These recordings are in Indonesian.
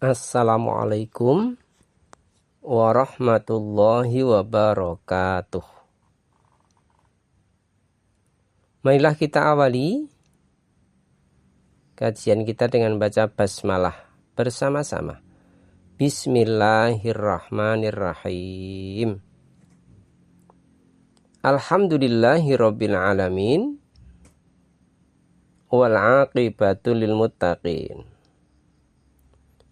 Assalamualaikum warahmatullahi wabarakatuh. Marilah kita awali kajian kita dengan baca basmalah bersama-sama. Bismillahirrahmanirrahim. Alhamdulillahirabbil alamin wal aqibatu lil muttaqin.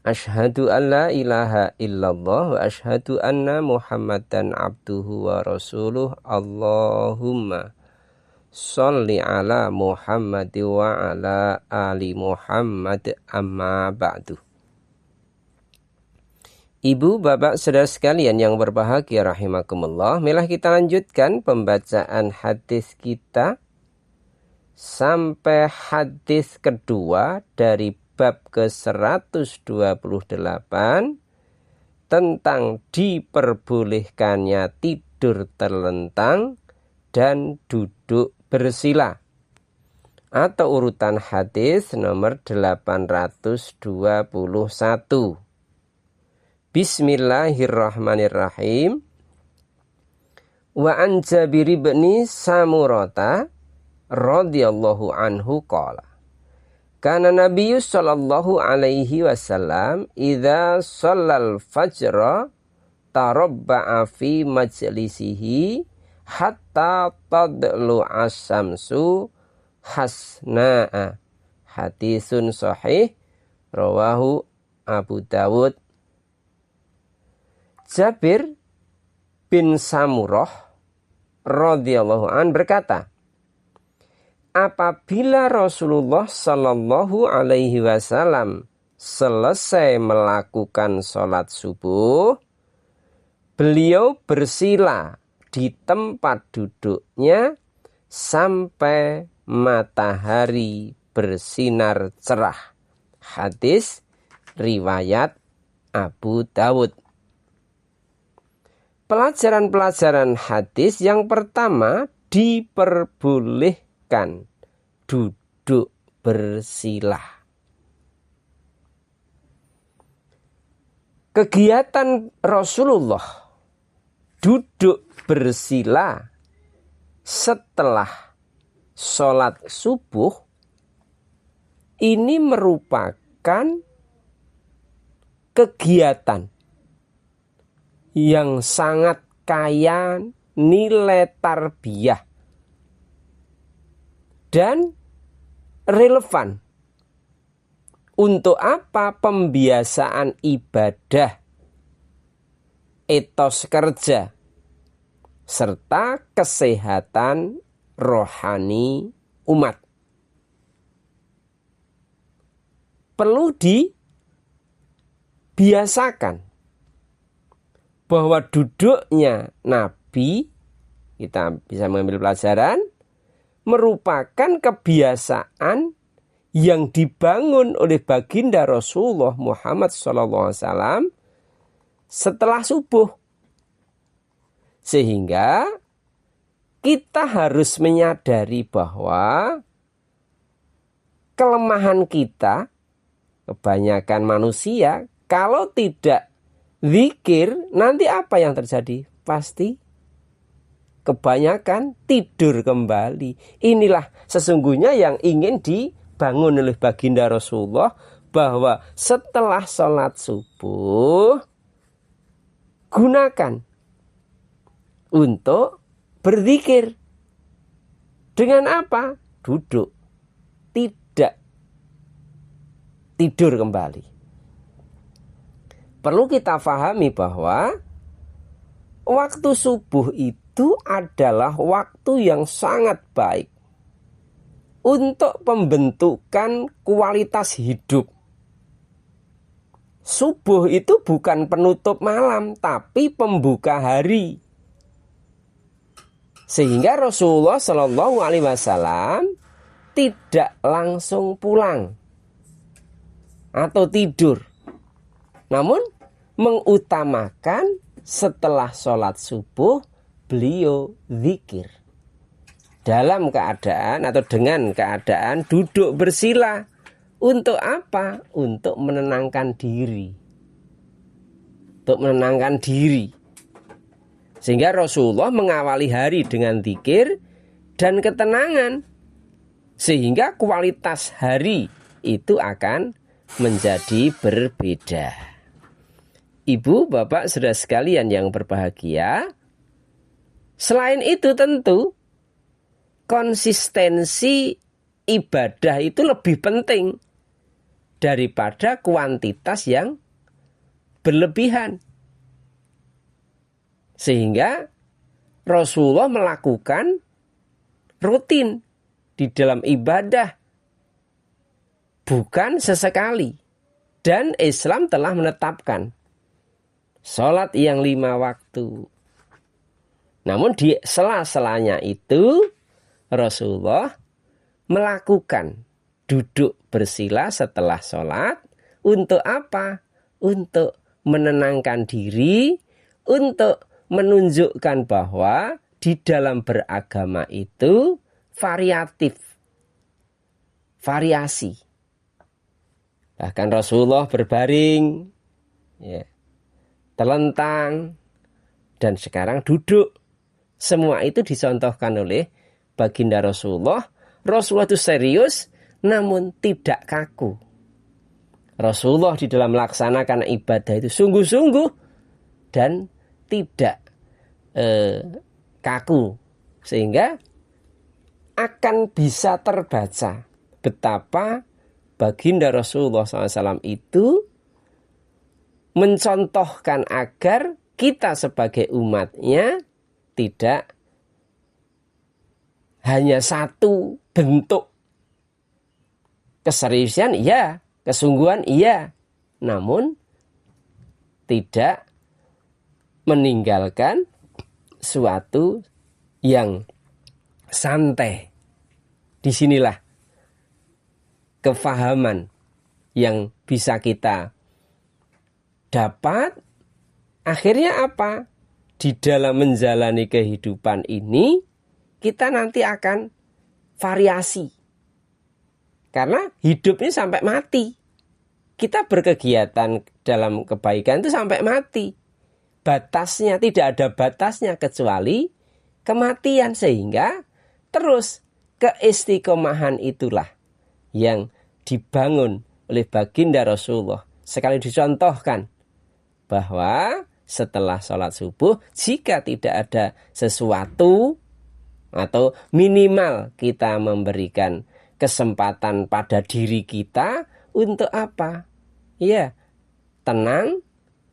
Asyhadu an la ilaha illallah wa asyhadu anna Muhammadan abduhu wa rasuluh. Allahumma sholli ala Muhammad wa ala ali Muhammad, amma ba'du. Ibu, bapak, saudara sekalian yang berbahagia rahimakumullah, marilah kita lanjutkan pembacaan hadis kita sampai hadis kedua dari bab ke-128 tentang diperbolehkannya tidur terlentang dan duduk bersila, atau urutan hadis nomor 821. Bismillahirrahmanirrahim. Wa an Jabir bin Samurata radhiyallahu anhu qala, kana Nabi sallallahu alaihi wasallam idza shallal fajra tarabba'a fi majlisihi hatta tadlu as-samsu hasna'a. Hadisun sahih rawahu Abu Dawud. Jabir bin Samurah radhiyallahu an berkata, apabila Rasulullah Shallallahu Alaihi Wasallam selesai melakukan sholat subuh, beliau bersila di tempat duduknya sampai matahari bersinar cerah. Hadis riwayat Abu Dawud. Pelajaran-pelajaran hadis yang pertama, diperbolehkan duduk bersila. Kegiatan Rasulullah duduk bersila setelah sholat subuh ini merupakan kegiatan yang sangat kaya nilai tarbiyah dan relevan untuk apa? Pembiasaan ibadah, etos kerja, serta kesehatan rohani umat. Perlu dibiasakan bahwa duduknya Nabi, kita bisa mengambil pelajaran, merupakan kebiasaan yang dibangun oleh baginda Rasulullah Muhammad SAW setelah subuh. Sehingga kita harus menyadari bahwa kelemahan kita, kebanyakan manusia, kalau tidak zikir, nanti apa yang terjadi? Pasti kebanyakan tidur kembali. Inilah sesungguhnya yang ingin dibangun oleh baginda Rasulullah, bahwa setelah sholat subuh gunakan untuk berzikir. Dengan apa? Duduk, tidak tidur kembali. Perlu kita fahami bahwa waktu subuh itu adalah waktu yang sangat baik untuk pembentukan kualitas hidup. Subuh itu bukan penutup malam, tapi pembuka hari. Sehingga Rasulullah Shallallahu Alaihi Wasallam tidak langsung pulang atau tidur, namun mengutamakan setelah sholat subuh beliau zikir dalam keadaan atau dengan keadaan duduk bersila. Untuk apa? Untuk menenangkan diri. untuk menenangkan diri. Sehingga Rasulullah mengawali hari dengan zikir dan ketenangan. Sehingga kualitas hari itu akan menjadi berbeda. Ibu, bapak, saudara sekalian yang berbahagia, selain itu tentu konsistensi ibadah itu lebih penting daripada kuantitas yang berlebihan. Sehingga Rasulullah melakukan rutin di dalam ibadah, bukan sesekali. Dan Islam telah menetapkan sholat yang 5 waktu. Namun di sela-selanya itu Rasulullah melakukan duduk bersila setelah sholat. Untuk apa? Untuk menenangkan diri, untuk menunjukkan bahwa di dalam beragama itu variatif, variasi. Bahkan Rasulullah berbaring, ya, telentang, dan sekarang duduk. Semua itu dicontohkan oleh baginda Rasulullah. Rasulullah itu serius, namun tidak kaku. Rasulullah di dalam melaksanakan ibadah itu sungguh-sungguh dan tidak kaku, sehingga akan bisa terbaca betapa baginda Rasulullah SAW itu mencontohkan agar kita sebagai umatnya tidak hanya satu bentuk keseriusan, iya, kesungguhan, iya, namun tidak meninggalkan suatu yang santai. Disinilah kefahaman yang bisa kita dapat. Akhirnya apa? Di dalam menjalani kehidupan ini kita nanti akan variasi. Karena hidup ini sampai mati. Kita berkegiatan dalam kebaikan itu sampai mati. Batasnya, tidak ada batasnya kecuali kematian. Sehingga terus keistiqomahan itulah yang dibangun oleh baginda Rasulullah. Sekali dicontohkan bahwa setelah sholat subuh, jika tidak ada sesuatu atau minimal kita memberikan kesempatan pada diri kita untuk apa? Ya, tenang,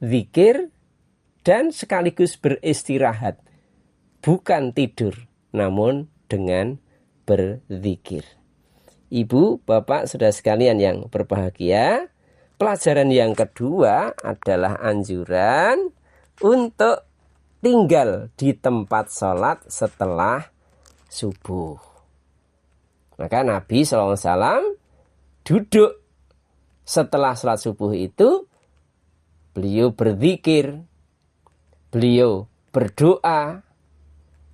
zikir, dan sekaligus beristirahat. Bukan tidur, namun dengan berzikir. Ibu, bapak, saudara sekalian yang berbahagia, pelajaran yang kedua adalah anjuran untuk tinggal di tempat sholat setelah subuh. Maka Nabi SAW duduk setelah sholat subuh itu, beliau berzikir, beliau berdoa,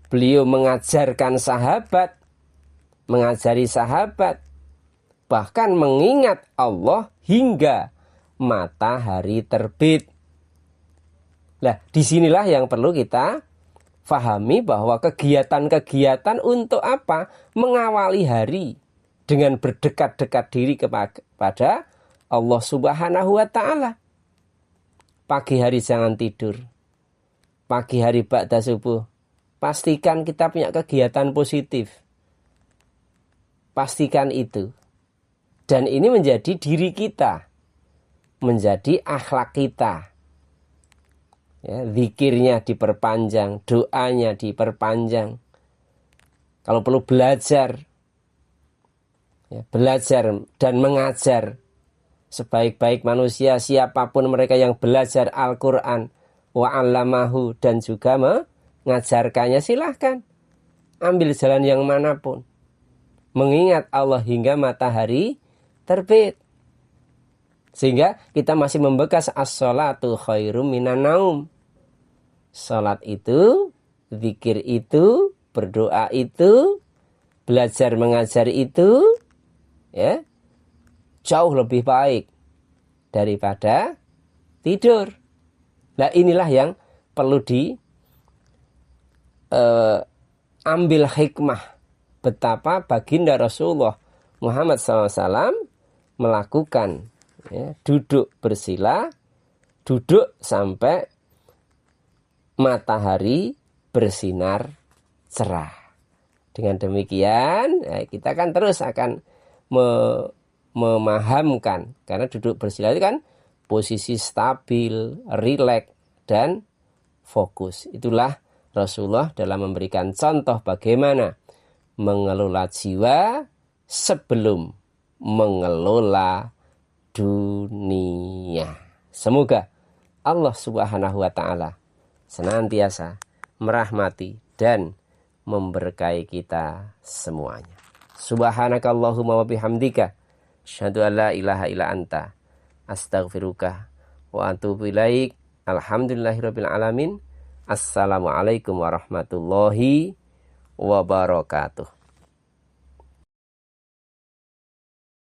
beliau mengajarkan sahabat, mengajari sahabat, bahkan mengingat Allah hingga matahari terbit. Nah, disinilah yang perlu kita fahami bahwa kegiatan-kegiatan untuk apa? Mengawali hari dengan berdekat-dekat diri kepada Allah Subhanahu wa Ta'ala. Pagi hari jangan tidur. Pagi hari ba'da subuh, pastikan kita punya kegiatan positif. Pastikan itu. Dan ini menjadi diri kita, menjadi akhlak kita. Ya, zikirnya diperpanjang, doanya diperpanjang. Kalau perlu belajar, ya, belajar dan mengajar. Sebaik-baik manusia, siapapun mereka yang belajar Al-Quran, wa'allamahu, dan juga mengajarkannya, silahkan. Ambil jalan yang manapun. Mengingat Allah hingga matahari terbit. Sehingga kita masih membekas as-sholatu khairum minan naum. Salat itu, zikir itu, berdoa itu, belajar mengajar itu, ya, jauh lebih baik daripada tidur. Nah inilah yang perlu ambil hikmah betapa baginda Rasulullah Muhammad SAW melakukan duduk bersila, duduk sampai matahari bersinar cerah. Dengan demikian kita kan terus akan memahamkan, karena duduk bersila itu kan posisi stabil, rileks dan fokus. Itulah Rasulullah dalam memberikan contoh bagaimana mengelola jiwa sebelum mengelola dunia. Semoga Allah Subhanahu wa taala senantiasa merahmati dan memberkahi kita semuanya. Subhanakallahumma wa bihamdika asyhadu an la ilaha illa anta astaghfiruka wa atubu ilaik. Alhamdulillahirabbil alamin. Assalamualaikum warahmatullahi wabarakatuh.